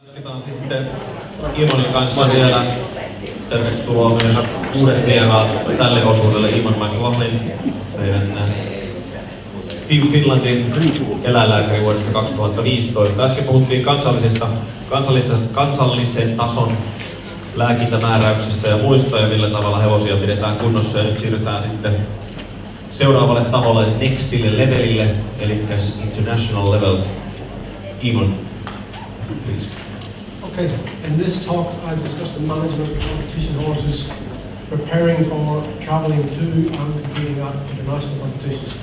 Jatketaan sitten Eamonin kanssa vielä. Tervetuloa myös uudet vieraat tälle osuudelle. Eamon McLaughlin, meidän Team Finlandin eläinlääkäri vuodesta 2015. Äsken puhuttiin kansallisen tason lääkintämääräyksistä ja muista ja millä tavalla hevosia pidetään kunnossa. Ja nyt siirrytään sitten seuraavalle taholle, nextille levelille, eli international level. Eamon, please. Okay, in this talk I discussed the management of competition horses, preparing for travelling to and competing at international competitions.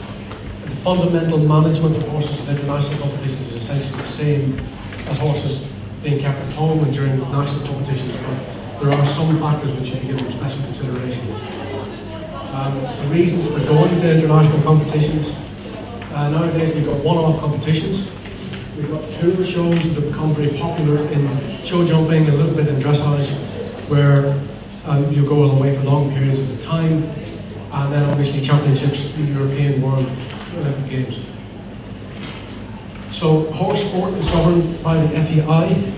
The fundamental management of horses at international competitions is essentially the same as horses being kept at home and during national competitions, but there are some factors which should be given special consideration. So reasons for going to international competitions. Nowadays we've got one-off competitions. We've got tour shows that have become very popular in show jumping, a little bit in dressage, where you go away for long periods of time, and then obviously championships, European, World, Olympic Games. So horse sport is governed by the FEI,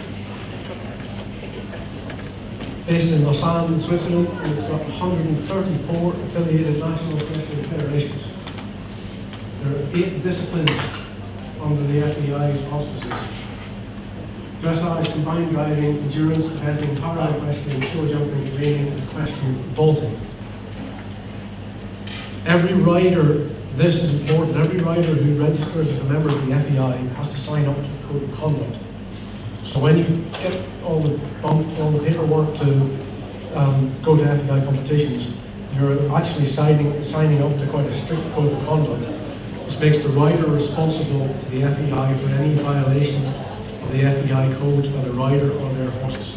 based in Lausanne, Switzerland, and it's got 134 affiliated national equestrian federations. There are 8 disciplines under the FEI's auspices: dressage, combined driving, endurance, eventing, para-equestrian, show jumping, reining, and equestrian vaulting. Every rider, this is important, every rider who registers as a member of the FEI has to sign up to the code of conduct. So when you get all the paperwork to go to FEI competitions, you're actually signing up to quite a strict code of conduct, which makes the rider responsible to the FEI for any violation of the FEI codes by the rider or their horses.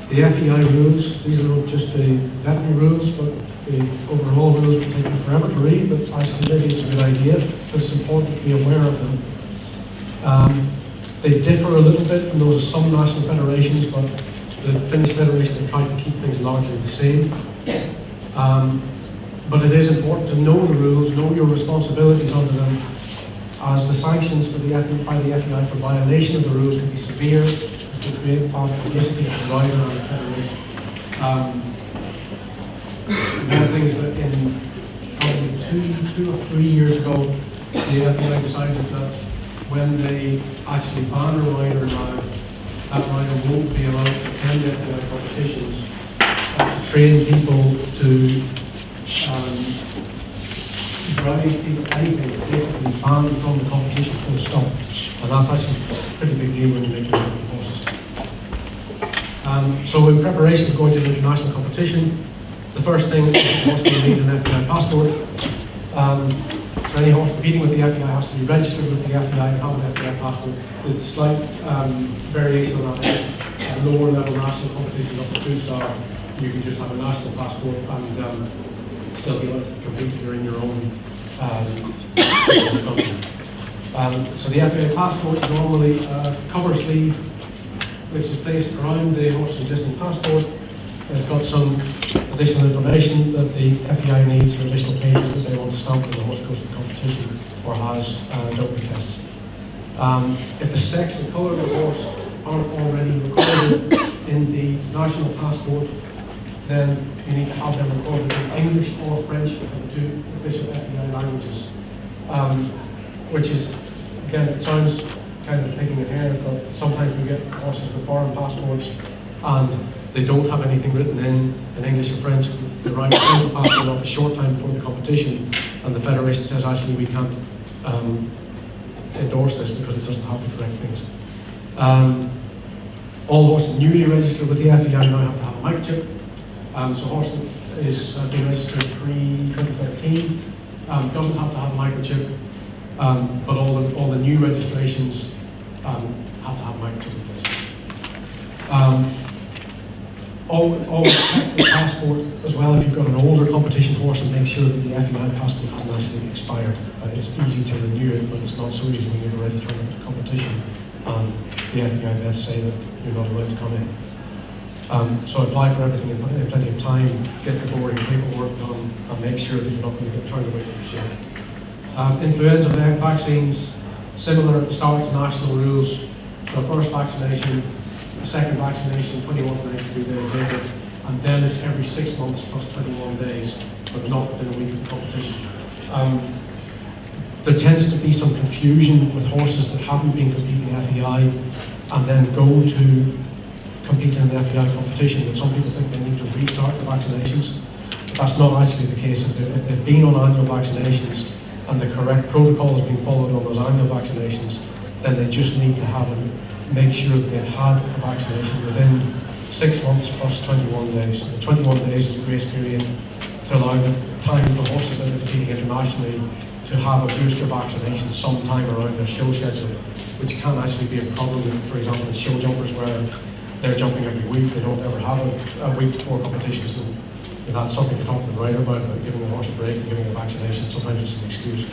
The FEI rules, these are not just the veterinary rules, but the overall rules will take me forever to read, but actually maybe it's a good idea, but it's important to be aware of them. They differ a little bit from those of some national federations, but the Finnish Federation have tried to keep things largely the same. But it is important to know the rules, know your responsibilities under them, as the sanctions by the FEI for violation of the rules can be severe and can create publicity to the rider and the federation. Another thing is that in probably two or 3 years ago, the FEI decided that when they actually ban a rider now, that rider won't be allowed to attend FEI competitions to train people to drive people, anything, basically banned from the competition full stop. And that's actually a pretty big deal when you make your own horses. So in preparation for going to the international competition, the first thing is of course you need an FEI passport. So any horse competing with the FEI has to be registered with the FEI and have an FEI passport. With slight variation on that. At lower level national competitions up to 2-star, you can just have a national passport and still be able to compete if you're in your own country. So the FEI passport is normally a cover sleeve which is placed around the horse's existing passport. It's got some additional information that the FEI needs for additional pages that they want to stamp when the horse goes to the competition or has doping tests. If the sex and colour of the horse aren't already recorded in the national passport, then you need to have them recorded in English or French, the 2 official FEI languages. Which is, again, it sounds kind of picking at hairs, but sometimes we get horses with foreign passports and they don't have anything written in English or French. The rider sends the passport off a short time before the competition, and the federation says actually we can't endorse this because it doesn't have the correct things. All horses newly registered with the FEI now have to have a microchip. So horse that has been registered pre-2013 doesn't have to have a microchip, but all the new registrations have to have a microchip in place. Always check the passport as well if you've got an older competition horse and make sure that the FEI passport hasn't actually expired. It's easy to renew it, but it's not so easy when you've already turned into competition and the FEI vets say that you're not allowed to come in. So apply for everything in plenty of time, get the boring paperwork done, and make sure that you're not going to get turned away from the show. Influenza vaccines similar at the start to national rules. So first vaccination, second vaccination, 21 to 92 days later, and then it's every 6 months plus 21 days, but not within a week of the competition. There tends to be some confusion with horses that haven't been competing FEI and then go to compete in the FEI competition, and some people think they need to restart the vaccinations. But that's not actually the case. If they've been on annual vaccinations and the correct protocol has been followed on those annual vaccinations, then they just need to make sure that they've had a vaccination within 6 months plus 21 days. So the 21 days is a grace period to allow the time for horses that are competing internationally to have a booster vaccination sometime around their show schedule, which can actually be a problem, for example, in show jumpers where they're jumping every week, they don't ever have a week before competitions, and that's something to talk to the rider about giving the horse a break and giving a vaccination. Sometimes it's an excuse.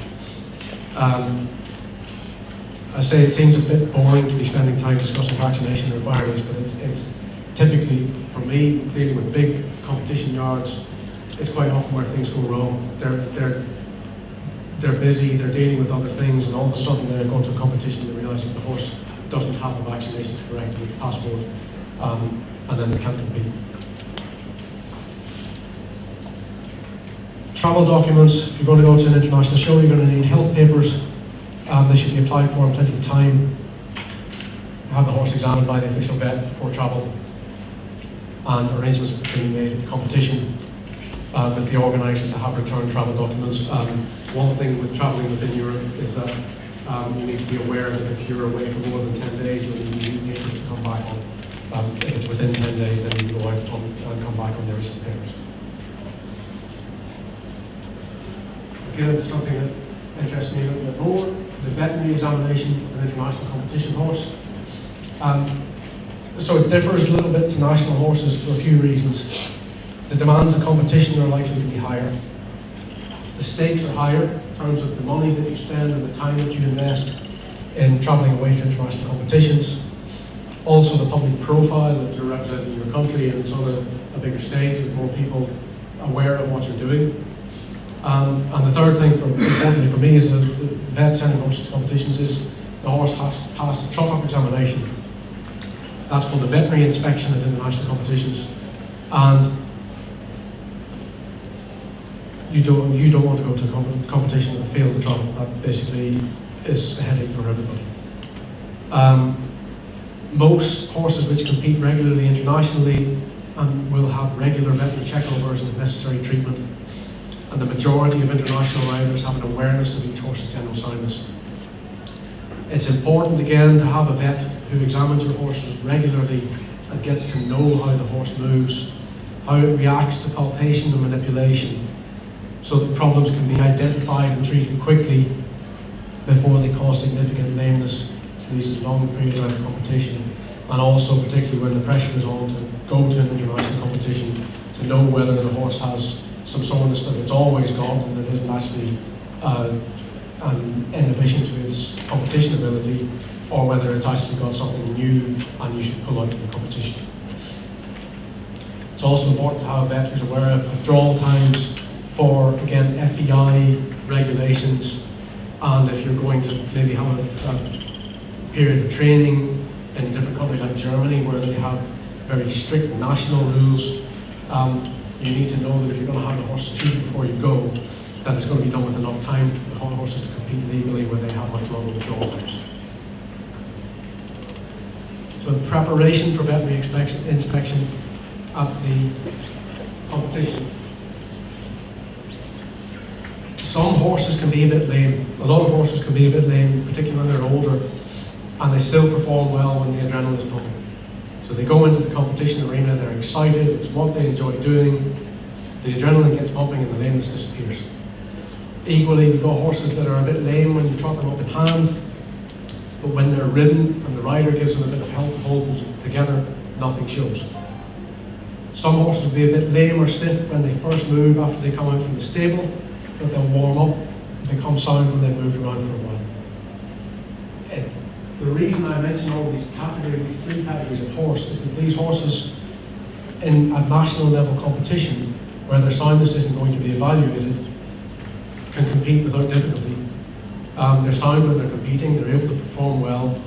I say it seems a bit boring to be spending time discussing vaccination requirements, but it's typically, for me, dealing with big competition yards, it's quite often where things go wrong. They're busy, they're dealing with other things, and all of a sudden they're going to a competition and realize that the horse doesn't have the vaccination correct with the passport, and then they can't compete. Travel documents. If you're going to go to an international show, you're going to need health papers. They should be applied for in plenty of time. Have the horse examined by the official vet before travel, and arrangements being made at the competition with the organiser to have returned travel documents. One thing with travelling within Europe is that you need to be aware that if you're away for more than 10 days, you'll need papers to come back on. If it's within 10 days, then you go out and come back on the original papers. Again, it's something that interests me a little bit more. The veterinary examination of an international competition horse. So it differs a little bit to national horses for a few reasons. The demands of competition are likely to be higher. The stakes are higher in terms of the money that you spend and the time that you invest in travelling away to international competitions. Also the public profile that you're representing your country, and it's on a bigger stage with more people aware of what you're doing. And the third thing, importantly for me, is that the vet sending horses to competitions is the horse has to pass a trot-up examination. That's called the veterinary inspection at international competitions. And you don't want to go to a competition and fail the trot-up. That basically is a headache for everybody. Most horses which compete regularly internationally will have regular veterinary checkovers and necessary treatment. And the majority of international riders have an awareness of each horse's general soundness. It's important again to have a vet who examines your horses regularly and gets to know how the horse moves, how it reacts to palpation and manipulation, so that problems can be identified and treated quickly before they cause significant lameness to these long periods out of competition, and also particularly when the pressure is on to go to an international competition, to know whether the horse has some soreness that it's always got and that isn't actually an inhibition to its competition ability, or whether it's actually got something new and you should pull out of the competition. It's also important to have a vet who's aware of withdrawal times for, again, FEI regulations, and if you're going to maybe have a period of training in a different country like Germany where they have very strict national rules, you need to know that if you're going to have the horses treated before you go, that it's going to be done with enough time for the horses to compete legally where they have much longer withdrawal times. So in preparation for veterinary inspection at the competition, some horses can be a bit lame. A lot of horses can be a bit lame, particularly when they're older, and they still perform well when the adrenaline is pumping. So they go into the competition arena, they're excited, it's what they enjoy doing, the adrenaline gets pumping and the lameness disappears. Equally, you've got horses that are a bit lame when you trot them up in hand, but when they're ridden and the rider gives them a bit of help to hold them together, nothing shows. Some horses will be a bit lame or stiff when they first move after they come out from the stable, but they'll warm up and become sound when they've moved around for a while. The reason I mention all these three categories of horse is that these horses in a national level competition where their soundness isn't going to be evaluated can compete without difficulty. They're sound when they're competing, they're able to perform well.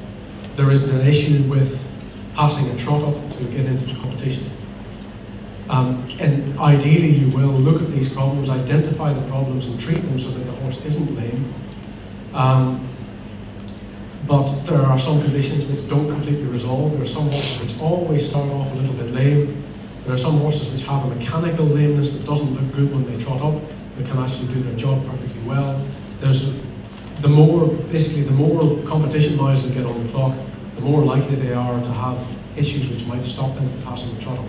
There isn't an issue with passing a trot up to get into the competition. And ideally you will look at these problems, identify the problems and treat them so that the horse isn't lame. But there are some conditions which don't completely resolve. There are some horses which always start off a little bit lame. There are some horses which have a mechanical lameness that doesn't look good when they trot up. They can actually do their job perfectly well. The more competition miles they get on the clock, the more likely they are to have issues which might stop them from passing the trot up.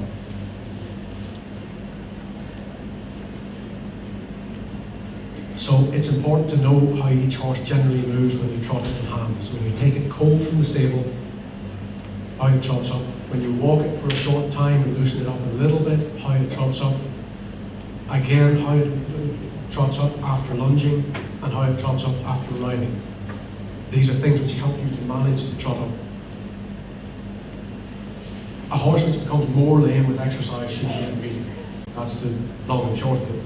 So it's important to know how each horse generally moves when you trot it in hand. So when you take it cold from the stable, how it trots up. When you walk it for a short time and loosen it up a little bit, how it trots up. Again, how it trots up after lunging and how it trots up after riding. These are things which help you to manage the trot up. A horse which becomes more lame with exercise should be competing. That's the long and short of it.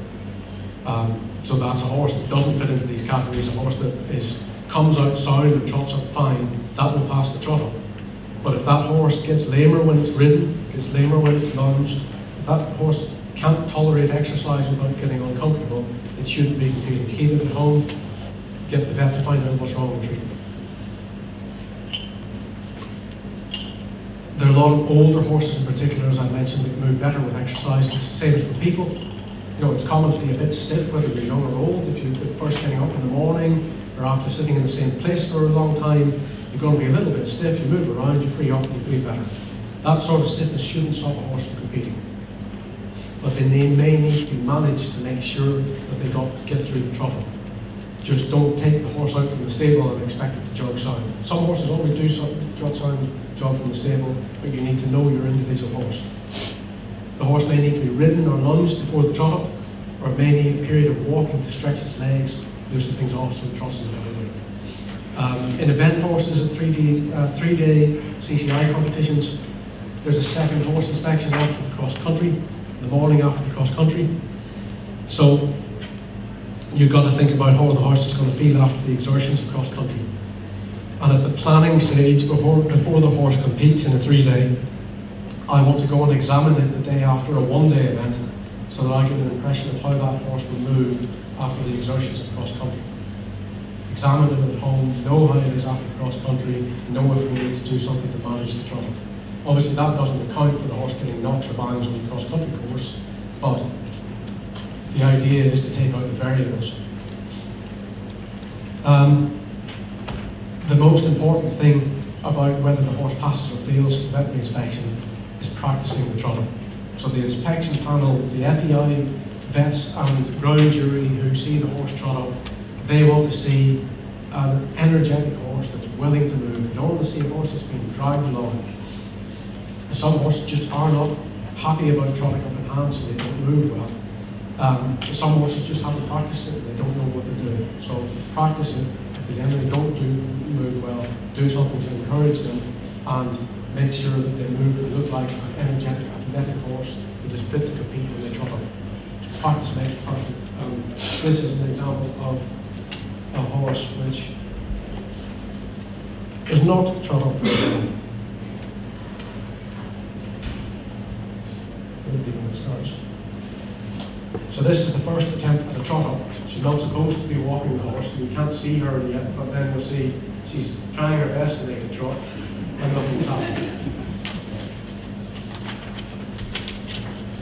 So that's a horse that doesn't fit into these categories. A horse that comes out sound and trots up fine, that will pass the trot up. But if that horse gets lamer when it's ridden, gets lamer when it's lunged, if that horse can't tolerate exercise without getting uncomfortable, it shouldn't be competing. Keep it at home, get the vet to find out what's wrong and treat it. There are a lot of older horses in particular, as I mentioned, that move better with exercise. It's the same as for people. You know, it's common to be a bit stiff, whether you're young or old. If you're first getting up in the morning or after sitting in the same place for a long time, you're going to be a little bit stiff. You move around, you free up, and you feel better. That sort of stiffness shouldn't stop a horse from competing. But they may need to be managed to make sure that they get through the trot up. Just don't take the horse out from the stable and expect it to jog sound. Some horses always do jog from the stable, but you need to know your individual horse. The horse may need to be ridden or lunged before the trot up, or may need a period of walking to stretch its legs, loosen things off so it trots in a better way. In event horses at 3-day CCI competitions, there's a second horse inspection after the cross country, the morning after the cross country. So you've got to think about how the horse is going to feel after the exertions of cross country. And at the planning stage, before the horse competes in a 3-day, I want to go and examine it the day after a 1-day event so that I get an impression of how that horse will move after the exertions of cross country. Examine it at home, know how it is after cross country, know if we need to do something to manage the trot. Obviously that doesn't account for the horse getting knocks or bangs on the cross country course, but the idea is to take out the variables. The most important thing about whether the horse passes or fails the veterinary inspection is practicing the trot up. So the inspection panel, the FEI vets and ground jury who see the horse trot up, they want to see an energetic horse that's willing to move. They don't want to see a horse that's being dragged along. Some horses just are not happy about trotting up in hand, so they don't move well. Some horses just haven't practiced it, they don't know what they're doing. So practice it. If they generally don't move well, do something to encourage them and make sure that they move and look like an energetic, athletic horse that is fit to compete when they trot up. So practice makes perfect. This is an example of a horse which is not trot up very well. So this is the first attempt at a trot up. She's not supposed to be walking the horse, so you can't see her yet, but then we'll see she's trying her best to make a trot, and nothing's happening.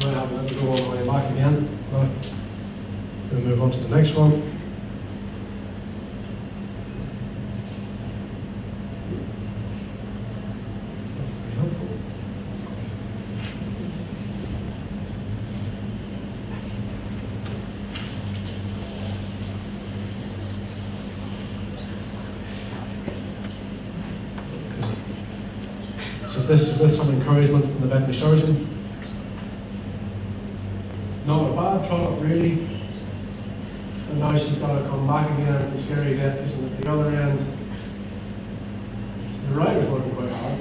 Might have to go all the way back again. Right. We'll move on to the next one. This is with some encouragement from the veterinary surgeon. Not a bad trot up really. And now she's got to come back again and the scary death isn't at the other end. The rider's working quite hard.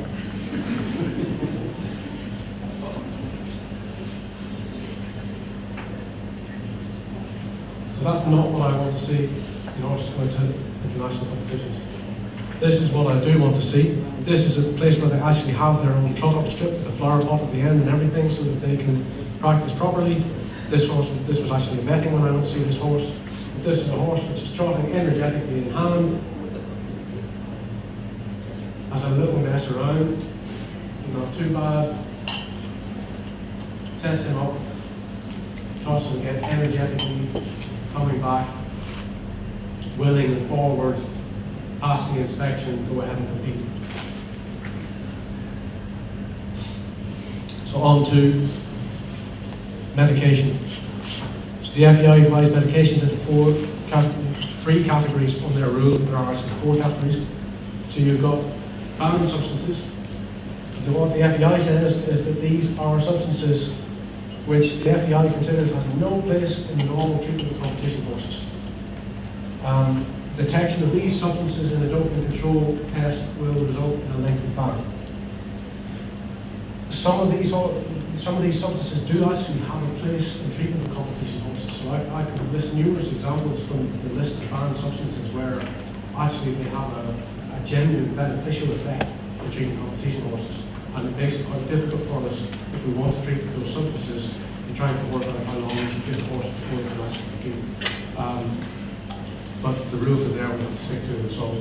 So that's not what I want to see. The horse is going to international competitions. This is what I do want to see. This is a place where they actually have their own trot-up strip with a flower pot at the end and everything so that they can practice properly. This was actually a vetting when I went to see this horse. This is a horse which is trotting energetically in hand. Has a little mess around, not too bad. Sets him up, trots him again energetically, coming back, willing and forward, pass the inspection, go ahead and compete. So on to medication. So the FEI divides medications into three categories on their rule. There are actually 4 categories. So you've got banned substances. And what the FEI says is that these are substances which the FEI considers has no place in the normal treatment of competition horses. Detection of these substances in a doping control test will result in a lengthy ban. Some of these substances do actually have a place in treatment of competition horses. So I can list numerous examples from the list of banned substances where actually they have a genuine beneficial effect in treating competition horses. And it makes it quite difficult for us if we want to treat those substances and trying to work out how long we should give a horse before they can actually compete. But the rules are there, we have to stick to it. So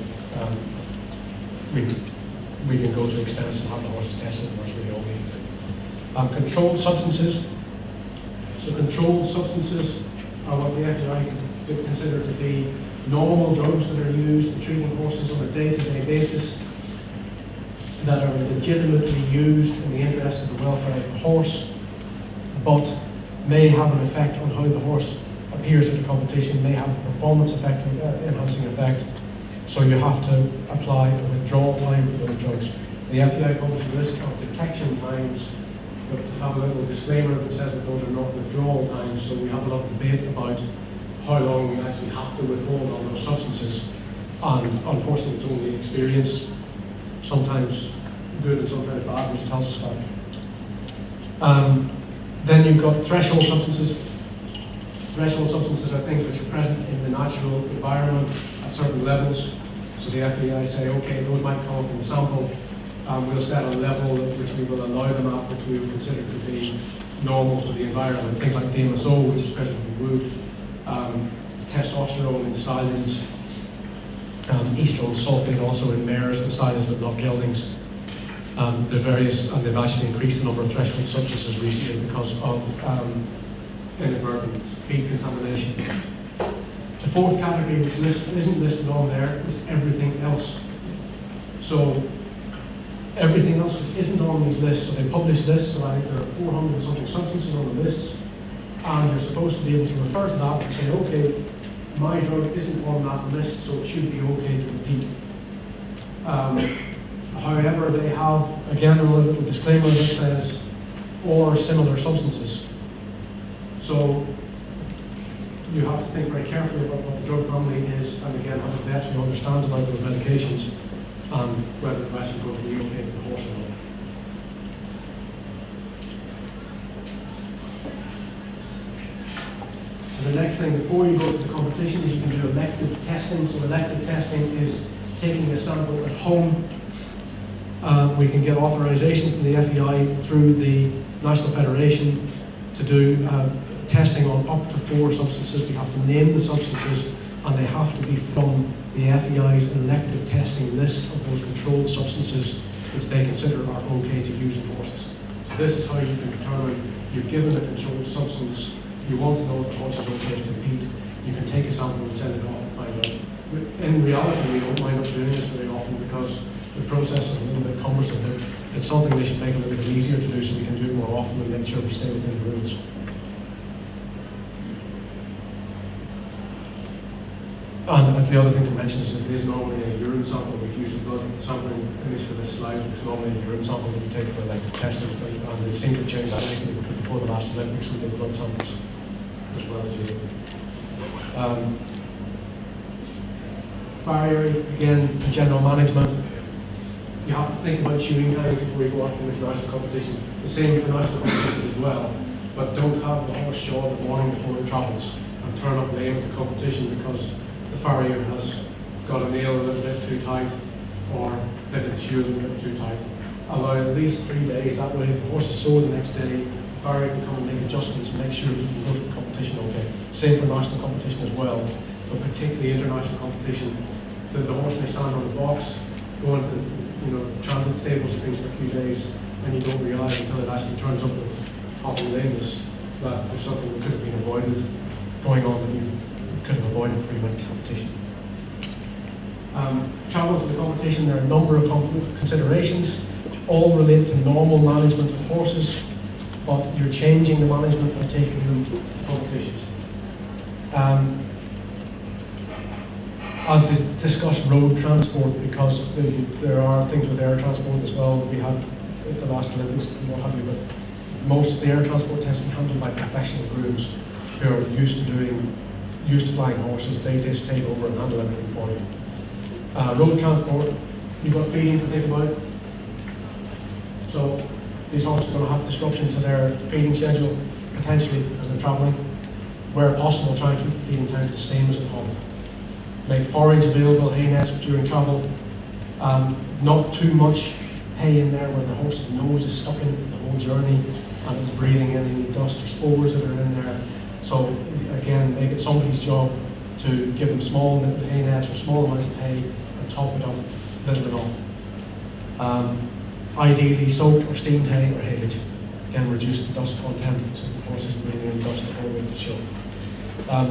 we can go to expense and have the horses tested, and that's really all we need to do. Controlled substances. So controlled substances are what the FEI would consider to be normal drugs that are used in treating horses on a day-to-day basis that are legitimately used in the interest of the welfare of the horse, but may have an effect on how the horse appears at a competition, may have a performance effect, enhancing effect. So you have to apply a withdrawal time for those drugs. The FEI published a list of detection times, but have a little disclaimer that says that those are not withdrawal times, so we have a lot of debate about how long we actually have to withhold on those substances. And unfortunately, it's only experience, sometimes good and sometimes bad, which tells us that. Then you've got threshold substances. Threshold substances are things which are present in the natural environment at certain levels. So the FEI say, okay, those might come up in sample. We'll set a level at which we will allow them at, which we will consider to be normal to the environment. Things like DMSO, which is present in wood, testosterone in stallions, estrone sulfate also in mares and stallions but not geldings. There's various, and they've actually increased the number of threshold substances recently because of inadvertent feed contamination. The fourth category which isn't listed on there is everything else. So everything else which isn't on these lists, so they publish lists, so I think there are 400 and something substances on the lists, and you're supposed to be able to refer to that and say, okay, my drug isn't on that list, so it should be okay to repeat. However, they have, again, a little disclaimer that says, or similar substances. So you have to think very carefully about what the drug family is, and again, have a vet who understands about those medications and whether the medicine is going to be okay for the horse or not. So the next thing before you go to the competition is you can do elective testing. So elective testing is taking a sample at home. We can get authorization from the FEI through the National Federation to do testing on up to 4 substances. We have to name the substances, and they have to be from the FEI's elective testing list of those controlled substances which they consider are okay to use in horses. So this is how you can determine you're given a controlled substance, you want to know if the horse is okay to compete, you can take a sample and send it off and find out. In reality, we don't wind up doing this very often because the process is a little bit cumbersome. It's something they should make a little bit easier to do so we can do it more often and make sure we stay within the rules. And the other thing to mention is that it is normally a urine sample. We've used a blood sampling image for this slide. It's normally a urine sample that we take for elective testing, and they seem to change that recently because before the last Olympics we did blood samples as well as urine. Barrier, again, general management. You have to think about chewing time before you go out in international competition. The same for national competitions as well. But don't have the horse show the morning before it travels and turn up late at the competition because the farrier has got a nail a little bit too tight, or fitted the shoe a little bit too tight. Allow at least 3 days, that way if the horse is sore the next day, the farrier can come and make adjustments and make sure he can go to the competition okay. Same for national competition as well, but particularly international competition. The horse may stand on the box, go into the transit stables and things for a few days, and you don't realise until it actually turns up with hopping lameness that there's something that could have been avoided going on that you could have avoided before you went to competition. Travel to the competition, there are a number of considerations, which all relate to normal management of horses, but you're changing the management by taking them to competitions. I'll discuss road transport because there are things with air transport as well that we had at the last Olympics and what have you, but most of the air transport tends to be handled by professional grooms who are used to flying horses. They just take over and handle everything for you. Road transport, you've got feeding to think about. So these horses are going to have disruption to their feeding schedule, potentially as they're travelling. Where possible, try and keep the feeding times the same as at home. Make forage available, hay nets during travel. Not too much hay in there where the horse's nose is stuck in the whole journey and it's breathing in any dust or spores that are in there. So again, make it somebody's job to give them small hay nets or small amounts of hay and top it up little enough. Ideally soaked or steamed hay or haylage. Again, reduce the dust content so the horse isn't breathing in dust all the way to the show.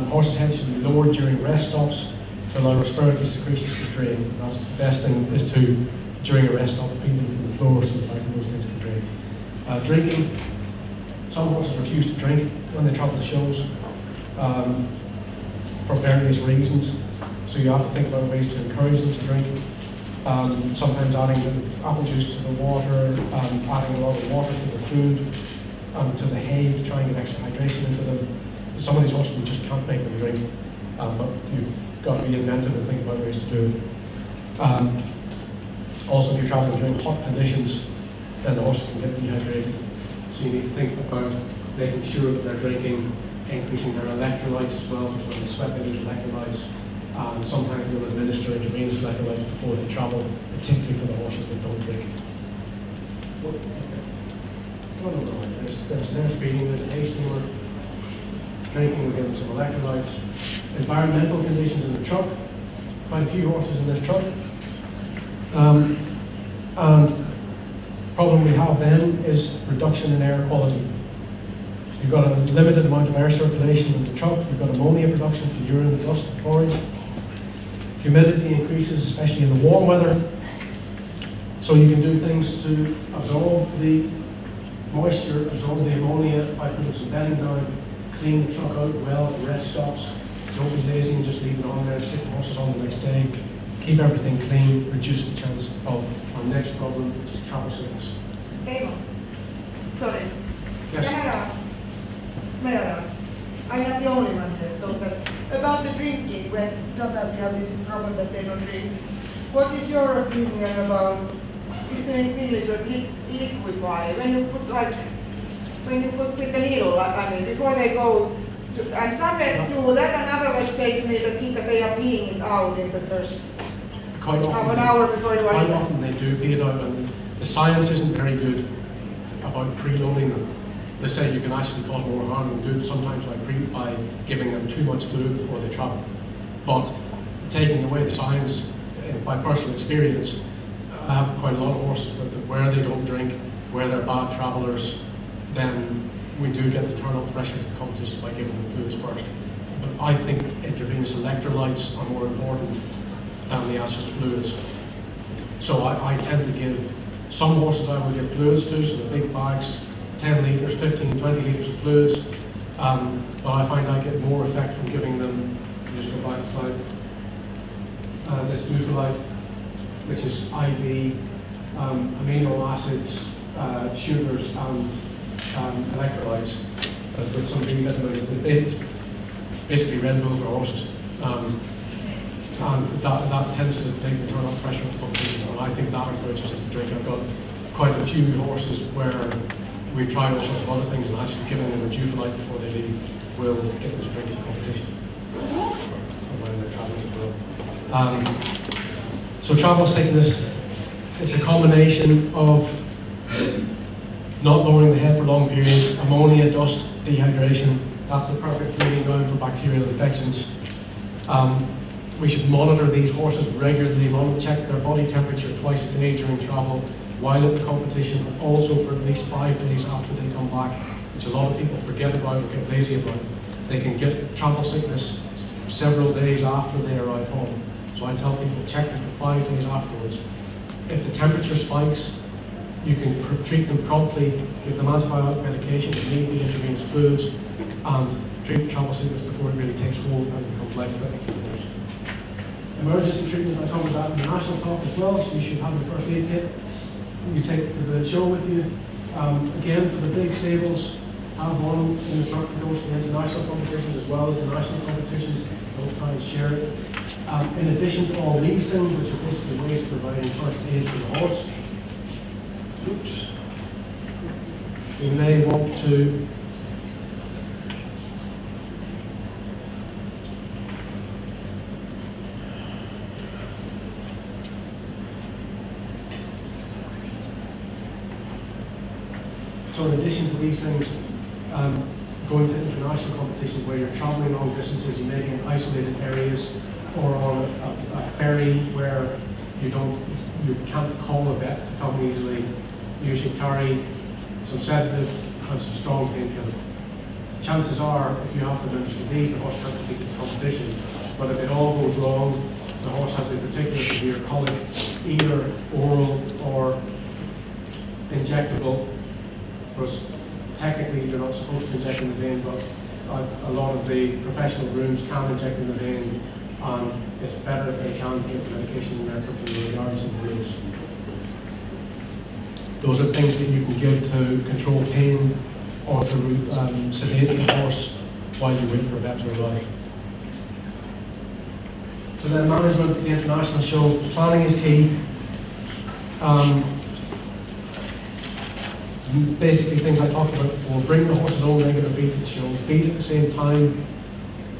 Horses' heads should be lowered during rest stops to allow respiratory secretions to drain. That's the best thing is to, during a rest stop, feed them from the floor so that those things can drain. Drinking. Some horses refuse to drink when they travel to shows for various reasons. So you have to think about ways to encourage them to drink. Sometimes adding the apple juice to the water, adding a lot of water to the food, to the hay to try and get extra hydration into them. Some of these horses we just can't make them drink, but you've got to be inventive and think about ways to do it. Also, if you're traveling during hot conditions, then the horses can get dehydrated. So you need to think about making sure that they're drinking, increasing their electrolytes as well, because when they sweat they lose electrolytes. And sometimes we'll administer intravenous electrolytes before they travel, particularly for the horses that don't drink. There's feeding with the hay steamer, drinking, we give them some electrolytes. Environmental conditions in the truck, quite a few horses in this truck. And problem we have then is reduction in air quality. So you've got a limited amount of air circulation in the truck, you've got ammonia production for urine, dust, and forage. Humidity increases, especially in the warm weather. So you can do things to absorb the moisture, absorb the ammonia by putting some bedding down, clean the truck out well at rest stops. Don't be lazy and just leave it on there and stick the horses on the next day. Keep everything clean, reduce the chance of our next problem, which is travel sickness. Eamon, sorry. Yes. May I ask? I'm not the only one here, so that about the drinking, when sometimes we have this problem that they don't drink, what is your opinion about, is the English word liquefy, when you put with the needle, I mean, before they go to, and some vets do that, and other vets say to me that think that they are peeing it out in the first half an hour before you are quite often they do pee it out, and the science isn't very good about preloading them. They say you can actually cause more harm than good sometimes by giving them too much fluid before they travel. But taking away the science, by personal experience, I have quite a lot of horses where they don't drink, where they're bad travellers, then we do get the turn up pressure to competition by giving them fluids first. But I think intravenous electrolytes are more important than the actual fluids. So I tend to give, some horses I will give fluids to, so the big bags, 10 litres, 15, 20 litres of fluids, but I find I get more effect from giving them, just go back a slide, this Nutrilite, which is IV, amino acids, sugars and electrolytes, with some B vitamins. It's basically Red Bull for horses. And that tends to take the turn up pressure of the competition, and I think that encourages them to drink. I've got quite a few horses where we've tried all sorts of other things and actually giving them a Nutrilite before they leave will get them to drink in the competition. traveling as well. So travel sickness, it's a combination of not lowering the head for long periods, ammonia, dust, dehydration. That's the perfect breeding ground for bacterial infections. We should monitor these horses regularly, check their body temperature twice a day during travel, while at the competition, and also for at least 5 days after they come back, which a lot of people forget about or get lazy about. They can get travel sickness several days after they arrive home. So I tell people, check it for 5 days afterwards. If the temperature spikes, you can treat them promptly, give them antibiotic medication, if need be intravenous fluids, and treat the travel sickness before it really takes hold and becomes life-threatening for the horse. Emergency treatment, I covered that in the national talk as well, so you should have the first aid kit. You take it to the show with you. Again, for the big stables, have one in the truck that goes to the international competitions as well as the national competitions. Don't try and share it. In addition to all these things, which are basically ways of providing first aid for the horse, oops, you may want to so in addition to these things, going to international competitions where you're traveling long distances, you may be in isolated areas or on a ferry where you can't call a vet to come easily. You should carry some sedative and some strong painkiller. Chances are, if you have to administer these, the horse can't compete in the competition. But if it all goes wrong, the horse has a particularly severe colic, either oral or injectable. Because technically you're not supposed to inject in the vein, but a lot of the professional grooms can inject in the vein, and it's better if they can take the medication in their company regardless of the rules. Those are things that you can give to control pain or to sedate the horse while you wait for a vet to arrive. So then management at the international show, planning is key. Basically things I talked about before, bring the horse's own regular feed to the show, feed at the same time,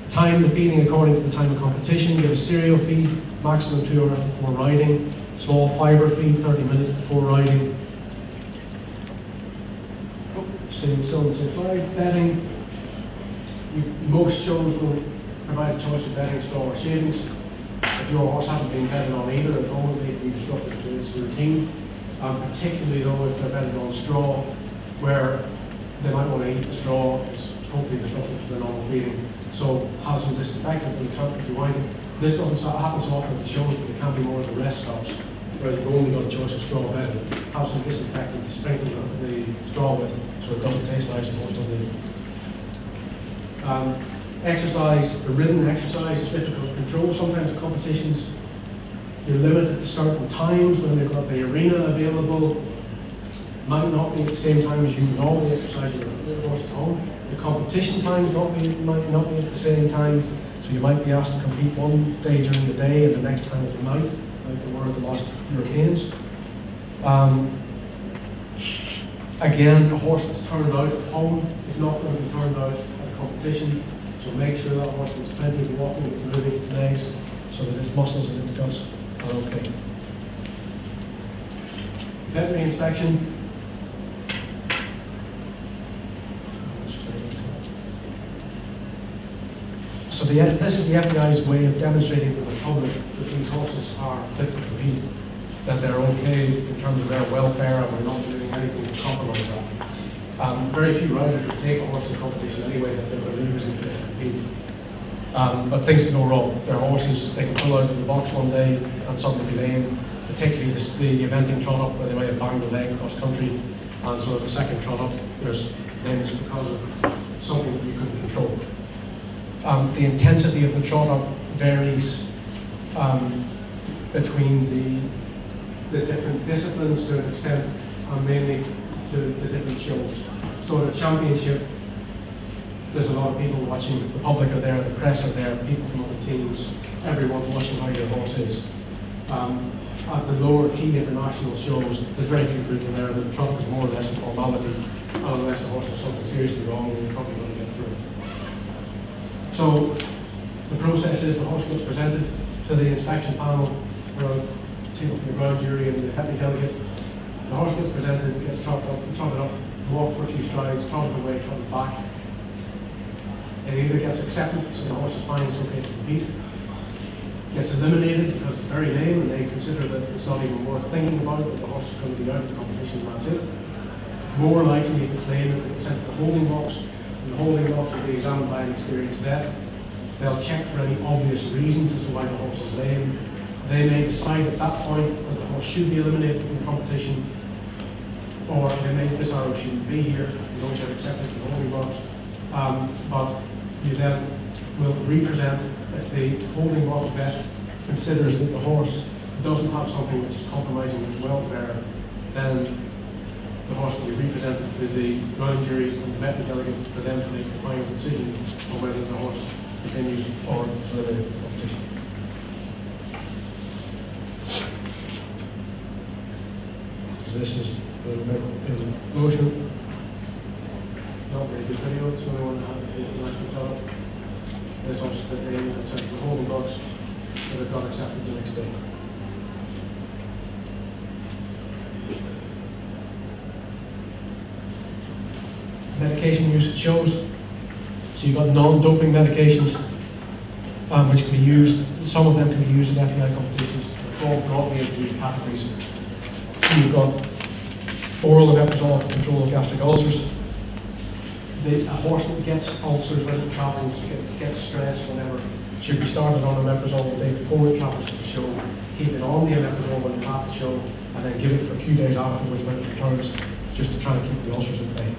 time the feeding according to the time of competition, give a cereal feed, maximum 2 hours before riding, small fibre feed 30 minutes before riding. Same slide, bedding. Most shows will provide a choice of bedding, straw or shavings. If your horse hasn't been bedded on either at home, it may be disruptive to its routine. Particularly though if they're bedded on straw, where they might want to eat the straw, it's hopefully disruptive to their normal feeding. So have some disinfectant in the truck if you want. This doesn't happen so often at the shows, but it can be more at the rest stops, where you've only got a choice of straw bedding. Have some disinfectant to sprinkle the straw with, so it doesn't taste nice and horse doesn't eat it. Exercise, the ridden exercise is difficult to control. Sometimes in competitions, you're limited to certain times when they've got the arena available. Might not be at the same time as you normally exercise your horse at home. The competition times might not be at the same time, so you might be asked to compete one day during the day and the next time at night, like they were at the last Europeans. Again, a horse that's turned out at home is not going to be turned out at a competition, so make sure that horse gets plenty of walking and moving its legs so that its muscles and its guts are okay. Veterinary inspection. So this is the FBI's way of demonstrating to the public that these horses are fit to compete, that they're okay in terms of their welfare, and we're not doing anything to compromise that. Very few riders would take a horse in competition anyway that they believe isn't fit to compete. But things can go wrong. Their horses, they can pull out of the box one day and suddenly be lame, particularly the eventing trot up where they might have banged a leg across country, and so the second trot up, there's lameness because of something that you couldn't control. The intensity of the trot up varies between the different disciplines to an extent, and mainly to the different shows. So at a championship, there's a lot of people watching, the public are there, the press are there, people from other teams, everyone's watching how your horse is. At the lower key international shows, there's very few people there, the trot is more or less a formality, and unless the horse has something seriously wrong, you're probably going to get through. So, The process is the horse gets presented to the inspection panel, where people from the ground jury and the veterinary delegate. The horse gets presented, gets trotted up, walked for a few strides, trotted away, trotted back. It either gets accepted, so the horse is fine, it's okay to compete. Gets eliminated because it's very lame and they consider that it's not even worth thinking about it, that the horse is going to be out of the competition and that's it. More likely, if it's lame, it gets sent to the holding box, and the holding box will be examined by an experienced vet. They'll check for any obvious reasons as to why the horse is lame. They may decide at that point that the horse should be eliminated from the competition, or they may decide it shouldn't be here, you don't get accepted to the holding box. But you then will represent, if the holding box vet considers that the horse doesn't have something which is compromising its welfare, then the horse will be represented to the ground juries and the veterinary delegates for them to make the final decision on whether the horse continues or to the competition. So this is in motion. Not very good video, it's the only one that has nice control. There's also the name and sent to the holding box that have got accepted the next day. Medication use shows. So you've got non-doping medications which can be used. Some of them can be used in FEI competitions. They're all broadly into these categories. So you've got oral omeprazole for control of gastric ulcers. A horse that gets ulcers when it travels, gets stressed, whatever, should be started on omeprazole the day before it travels to the show. Keep it on the omeprazole when it's at the show, and then give it for a few days afterwards when it returns, just to try and keep the ulcers at bay.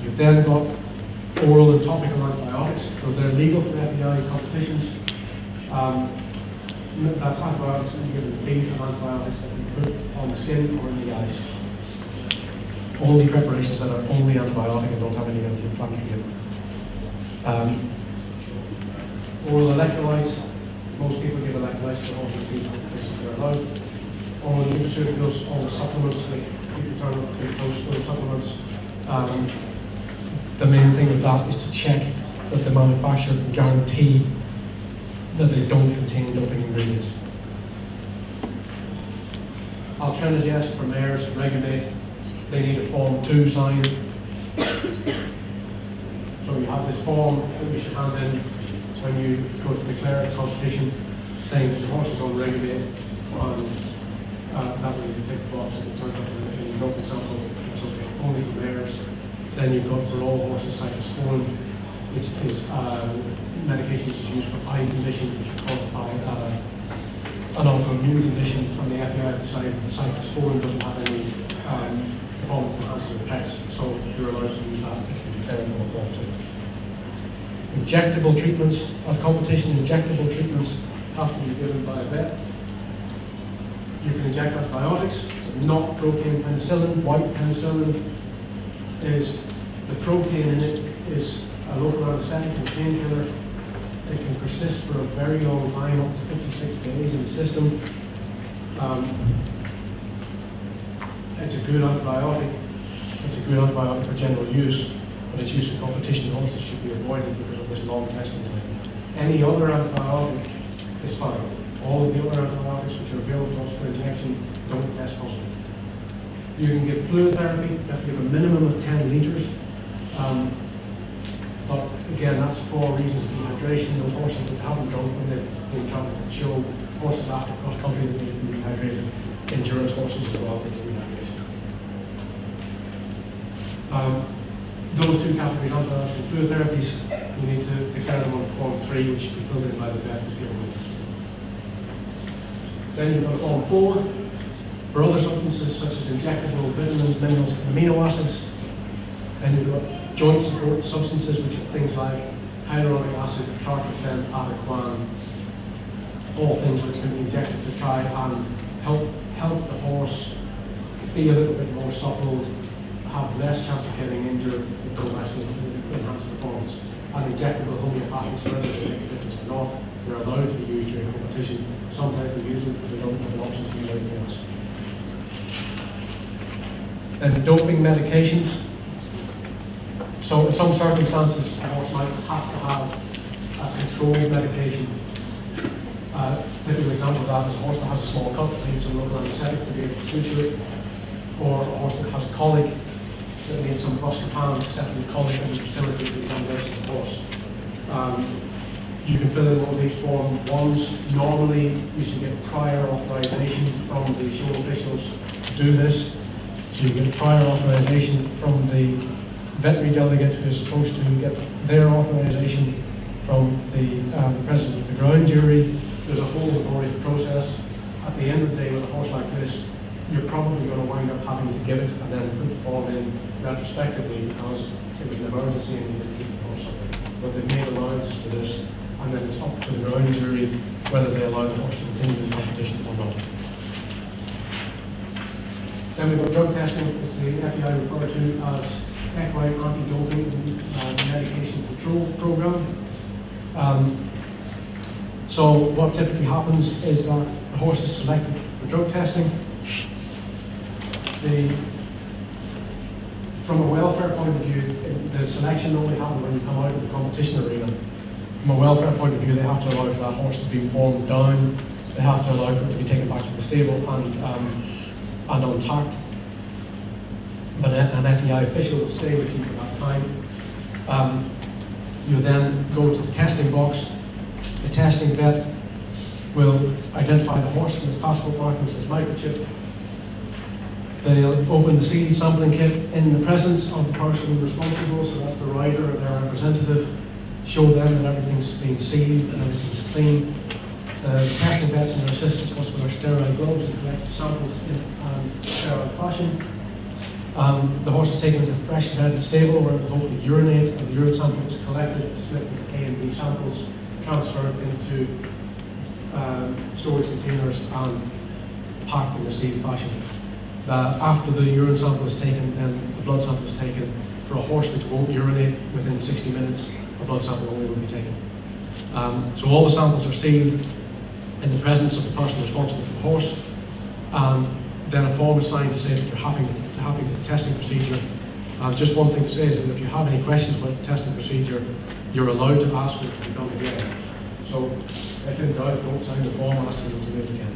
You've then got oral and topical antibiotics, so they're legal for FEI competitions. That's antibiotics that you give in the feed and antibiotics that you put on the skin or in the eyes. Only preparations that are only antibiotic and don't have any anti-inflammatory in them. Oral electrolytes, most people give electrolytes to horses and feed competitions they're allowed. Oral nutraceuticals, all the supplements, like people turn up big post supplements. The main thing with that is to check that the manufacturer can guarantee that they don't contain doping ingredients. Altrenazide for mares, regulate, they need a Form 2 signed. So you have this form that you should hand in when you go to declare a competition, saying that the horse is on regulate, and that way you take the box and it turns up in the doping sample, it's okay, only for mares. Then you've got for all horses cyclosporin, which is medications used for eye conditions which are caused by an autoimmune condition, and the FEI decided that the cyclosporin doesn't have any performance enhancing effects, so you're allowed to use that if you declare it on Form 2. Injectable treatments at competition, injectable treatments have to be given by a vet. You can inject antibiotics, but not protein penicillin. White penicillin is, the protein in it is a local anesthetic and painkiller. It can persist for a very long time, up to 56 days in the system. It's a good antibiotic. It's a good antibiotic for general use, but its use in competition horses should be avoided because of this long testing time. Any other antibiotic is fine. All of the other antibiotics which are available to us for injection don't test positive. You can give fluid therapy. You have to give a minimum of 10 litres. But again, that's for reasons of dehydration. Those horses that haven't drunk when they've been traveling to show, horses after cross country that need to be rehydrated, endurance horses as well, they need rehydration. Those two categories, antibiotics and fluid therapies, you need to declare them on Form 3, which should be filled in by the vet who's given this. Then you've got Form 4 for other substances such as injectable vitamins, minerals, and amino acids. Then you've got joint support substances, which are things like hyaluronic acid, tartrate, adequan, all things which can be injected to try and help the horse be a little bit more supple, have less chance of getting injured, but don't actually enhance performance. And injectable homeopathics, whether they make a difference or not, they're allowed to be used during competition. Sometimes we use them, but they don't have an option to use anything else. And doping medications. So in some circumstances, a horse might have to have a controlled medication. Typical example of that is a horse that has a small cut that needs some local anesthetic to be able to suture it, or a horse that has colic that needs some buscopan to settle the colic and facilitate the examination of the horse. You can fill in one of these form ones. Normally, you should get prior authorization from the show officials to do this. So you get prior authorization from the veterinary delegate who is supposed to get their authorization from the president of the ground jury. There's a whole laborious process. At the end of the day, with a horse like this, you're probably going to wind up having to give it and then put the form in retrospectively because it was an emergency and you didn't keep it or something. But they've made allowances for this, and then it's up to the ground jury whether they allow the horse to continue the competition or not. Then we've got drug testing. It's the FEI referred to as equine anti-doping medication control program. So what typically happens is that the horse is selected for drug testing. From a welfare point of view, the selection only happens when you come out of the competition arena. From a welfare point of view, they have to allow for that horse to be warmed down. They have to allow for it to be taken back to the stable and untacked. But an FEI official will stay with you for that time. You then go to the testing box. The testing vet will identify the horse with his passport markings, his microchip. They'll open the sealed sampling kit in the presence of the person responsible, so that's the rider or their representative. Show them that everything's been sealed and everything's clean. The testing vets and their assistants must wear sterile gloves and collect samples in a sterile fashion. The horse is taken to a fresh bedded stable where it will hopefully urinate, and the urine sample is collected, split into A and B samples, transferred into storage containers and packed in a sealed fashion. After the urine sample is taken, then the blood sample is taken. For a horse which won't urinate within 60 minutes, a blood sample only will be taken. So all the samples are sealed in the presence of the person responsible for the horse, and then a form is signed to say that you're happy with the testing procedure. Just one thing to say is that if you have any questions about the testing procedure, you're allowed to ask for it to be done again. So if in doubt, don't sign the form, ask them to do it again.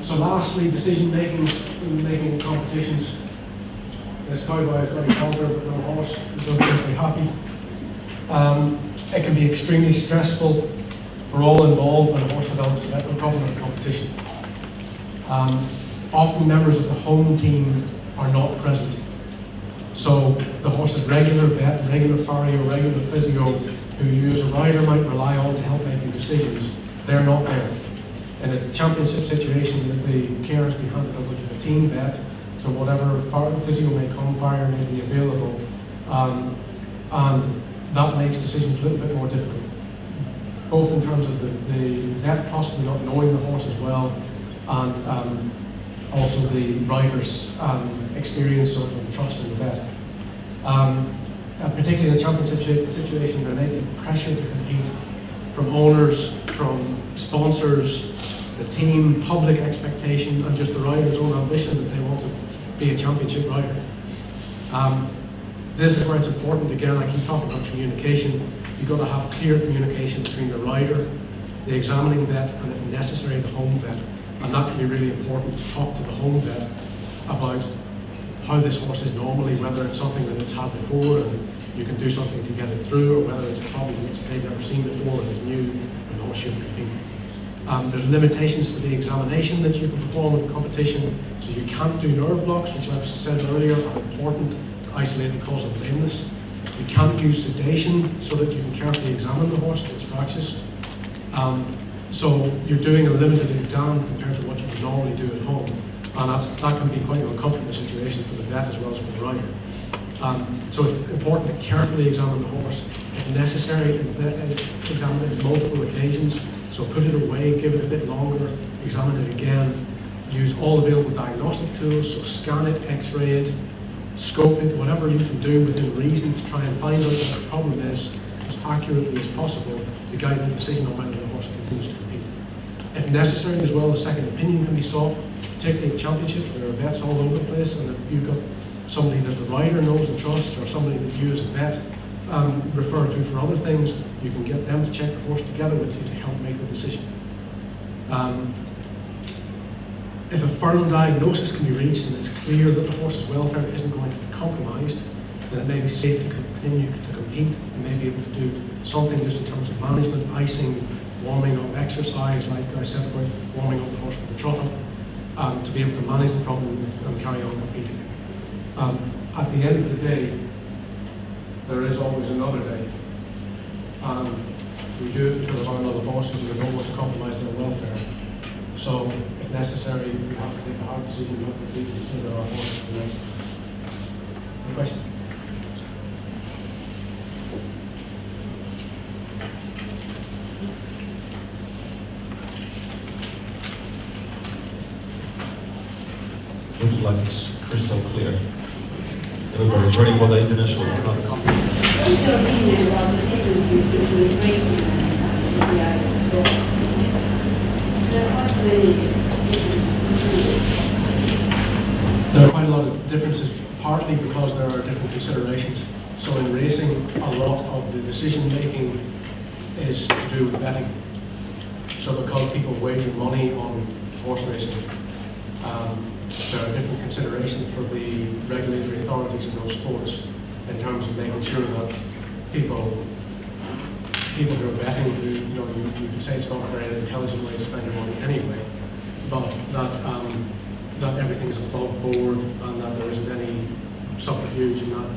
So lastly, decision making in competitions. This cowboy has got a halter but no horse, he doesn't seem very happy. It can be extremely stressful for all involved when a horse develops a medical problem in a competition. Often members of the home team are not present. So the horse's regular vet, regular farrier, regular physio, who you as a rider might rely on to help making decisions, they're not there. In a championship situation, the care has been handed over to the team vet, so whatever physio may come, farrier may be available, and that makes decisions a little bit more difficult. Both in terms of the vet possibly not knowing the horse as well, and also the rider's experience and trust in the vet. Particularly in a championship situation, there may be pressure to compete from owners, from sponsors, the team, public expectation, and just the rider's own ambition that they want to be a championship rider. This is where it's important, again, I keep talking about communication. You've got to have clear communication between the rider, the examining vet, and if necessary, the home vet. And that can be really important to talk to the home vet about how this horse is normally, whether it's something that it's had before and you can do something to get it through, or whether it's a problem that they've never seen before and is new and the horse shouldn't compete. There's limitations to the examination that you can perform in competition, so you can't do nerve blocks, which I've said earlier are important to isolate the cause of lameness. You can't use sedation so that you can carefully examine the horse if it's fractious. So you're doing a limited exam compared to what you would normally do at home, and that can be quite an uncomfortable situation for the vet as well as for the rider. So it's important to carefully examine the horse. If necessary, examine it on multiple occasions. So put it away, give it a bit longer, examine it again. Use all available diagnostic tools, so scan it, x-ray it, scope it, whatever you can do within reason to try and find out what the problem is as accurately as possible to guide the decision on whether the horse continues to compete. If necessary as well, a second opinion can be sought, particularly in championships where there are vets all over the place, and if you've got somebody that the rider knows and trusts, or somebody that you as a vet refer to for other things, you can get them to check the horse together with you to help make the decision. If a firm diagnosis can be reached and it's clear that the horse's welfare isn't going to be compromised, then it may be safe to continue to compete and may be able to do something just in terms of management, icing, warming up, exercise, like I said about warming up the horse for the trot-up, to be able to manage the problem and carry on competing. At the end of the day, there is always another day. We do it because of our love of horses and we don't want to compromise their welfare. So, if necessary, we have to take a hard decision, we have to completely consider our horses for the next. Any question? Looks like it's crystal clear. Everybody's ready for the international round. What's your opinion about the differences between racing and API sports? There are quite many differences. There are quite a lot of differences, partly because there are different considerations. So in racing, a lot of the decision making is to do with betting. So because people wager money on horse racing, there are different considerations for the regulatory authorities in those sports in terms of making sure that people who are betting, who, you can say it's not a very intelligent way to spend your money anyway, but that everything is above board and that there isn't any subterfuge in that.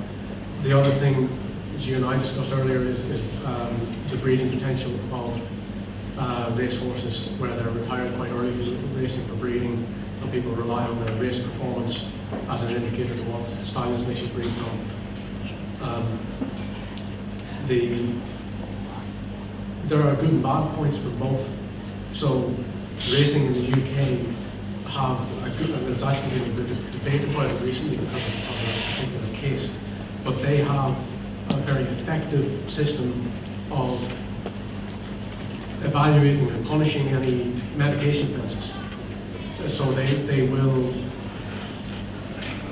The other thing, as you and I discussed earlier, is the breeding potential of race horses, where they're retired quite early from racing for breeding, and people rely on their race performance as an indicator of what styles they should breed from. There are good and bad points for both. So racing in the UK have a good, and there's actually been a debate about it recently because of a particular case, but they have a very effective system of evaluating and punishing any medication offences. So they will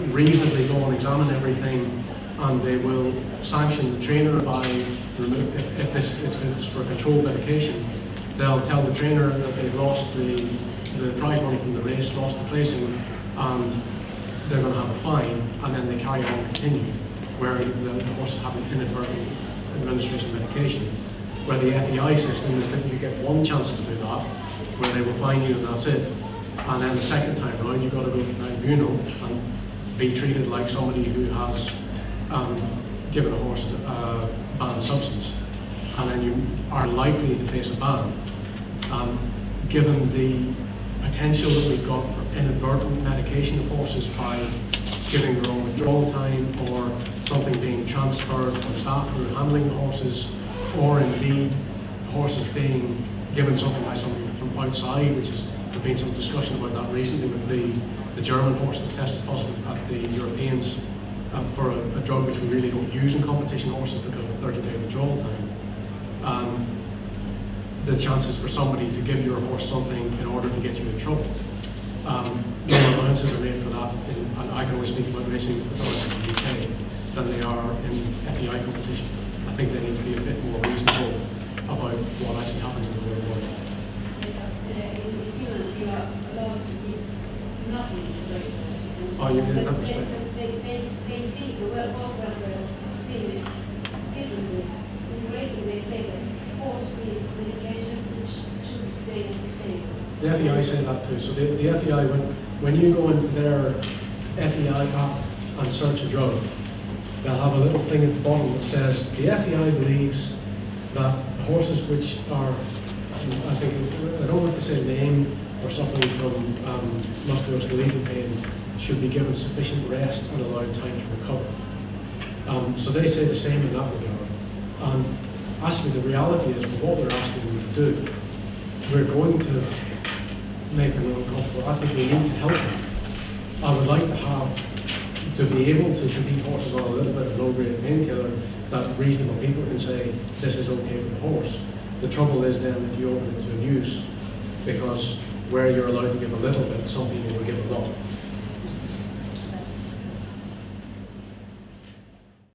reasonably go and examine everything, and they will sanction the trainer by if it's for controlled medication. They'll tell the trainer that they've lost the prize money from the race, lost the placing, and they're going to have a fine, and then they carry on and continue, where the horses have inadvertent administration of medication. Where the FEI system is that you get one chance to do that, where they will fine you and that's it. And then the second time around, you've got to go to tribunal and be treated like somebody who has given a horse a banned substance. And then you are likely to face a ban. Given the potential that we've got for inadvertent medication of horses by giving the wrong withdrawal time, or something being transferred from staff who are handling the horses, or indeed horses being given something by somebody from outside, which is, there's been some discussion about that recently with the German horse that tested positive at the Europeans for a drug which we really don't use in competition horses because of 30-day withdrawal time. The chances for somebody to give your horse something in order to get you in trouble. No allowances are made for that, and I can only speak about racing authorities in the UK, than they are in FEI competition. I think they need to be a bit more reasonable about what actually happens in the real world. You are allowed to give nothing to race horses. Oh, you mean in that perspective? They see the welfare thing differently. In racing, they say that horse needs medication which should stay the same. The FEI say that too. So the FEI, when you go into their FEI app and search a drug, they'll have a little thing at the bottom that says the FEI believes that horses which are, I don't want to say lame or suffering from musculoskeletal pain, should be given sufficient rest and allowed time to recover. So they say the same in that regard. And actually the reality is, for what we're asking them to do, we're going to make them uncomfortable. I think we need to help them. I would like to be able to compete horses on a little bit of low-grade painkiller that reasonable people can say, this is okay for the horse. The trouble is then that you open it to abuse, because where you're allowed to give a little bit, some people will give a lot.